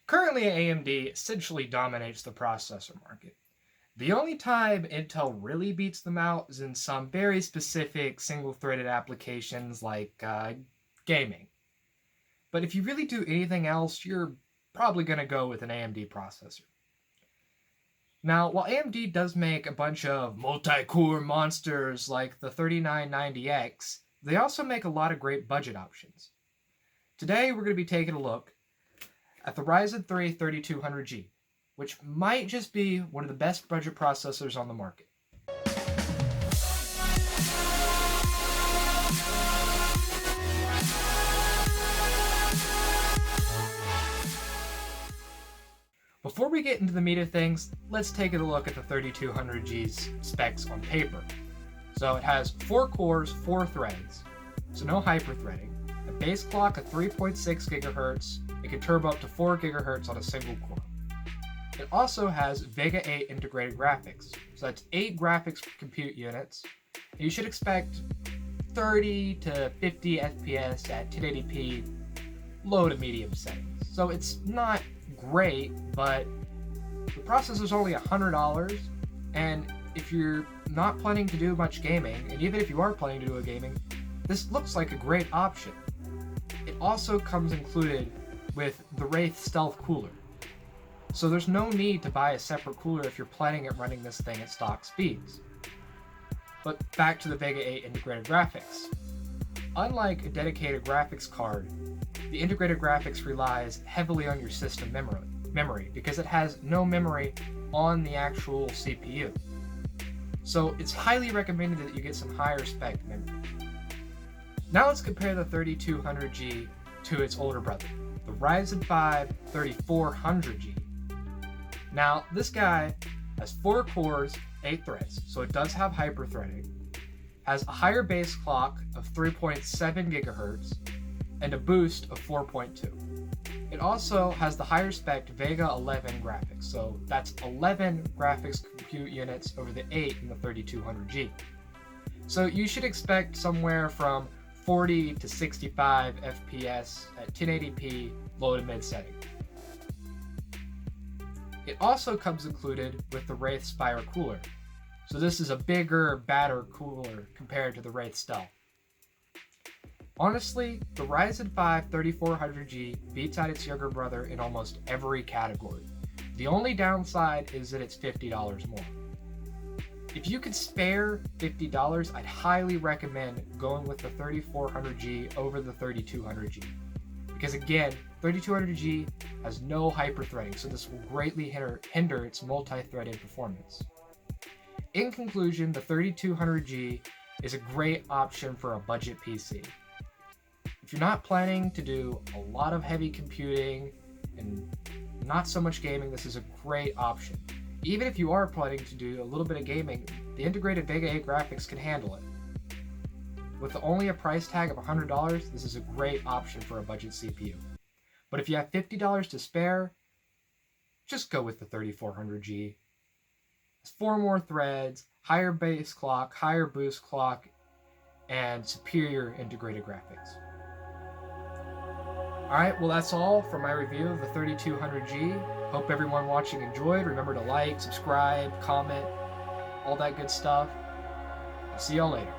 Currently, AMD essentially dominates the processor market. The only time Intel really beats them out is in some very specific single-threaded applications like gaming. But if you really do anything else, you're probably going to go with an AMD processor. Now, while AMD does make a bunch of multi-core monsters like the 3990X, they also make a lot of great budget options. Today, we're going to be taking a look at the Ryzen 3 3200G, which might just be one of the best budget processors on the market. Before we get into the meat of things, let's take a look at the 3200G's specs on paper. So it has 4 cores, 4 threads, so no hyper-threading, a base clock of 3.6 GHz, it can turbo up to 4 GHz on a single core. It also has Vega 8 integrated graphics, so that's 8 graphics compute units, and you should expect 30 to 50 FPS at 1080p low to medium settings. So it's not great, but the processor's only $100, and if you're not planning to do much gaming, and even if you are planning to do a gaming, this looks like a great option. It also comes included with the Wraith Stealth cooler, so there's no need to buy a separate cooler if you're planning at running this thing at stock speeds. But back to the Vega 8 integrated graphics. Unlike a dedicated graphics card, the integrated graphics relies heavily on your system memory because it has no memory on the actual CPU. So it's highly recommended that you get some higher spec memory. Now let's compare the 3200G to its older brother, the Ryzen 5 3400G. Now this guy has 4 cores, 8 threads, so it does have hyper-threading, has a higher base clock of 3.7 GHz, and a boost of 4.2. It also has the higher spec Vega 11 graphics, so that's 11 graphics compute units over the 8 in the 3200G. So you should expect somewhere from 40 to 65 FPS at 1080p low to mid setting. It also comes included with the Wraith Spire cooler, so this is a bigger, badder cooler compared to the Wraith Stealth. Honestly, the Ryzen 5 3400G beats out its younger brother in almost every category. The only downside is that it's $50 more. If you could spare $50, I'd highly recommend going with the 3400G over the 3200G. Because again, 3200G has no hyper-threading, so this will greatly hinder its multi-threaded performance. In conclusion, the 3200G is a great option for a budget PC. If you're not planning to do a lot of heavy computing and not so much gaming, this is a great option. Even if you are planning to do a little bit of gaming, the integrated Vega 8 graphics can handle it. With only a price tag of $100, this is a great option for a budget CPU. But if you have $50 to spare, just go with the 3400G. It's 4 more threads, higher base clock, higher boost clock, and superior integrated graphics. Alright, well that's all for my review of the 3200G. Hope everyone watching enjoyed. Remember to like, subscribe, comment, all that good stuff. I'll see y'all later.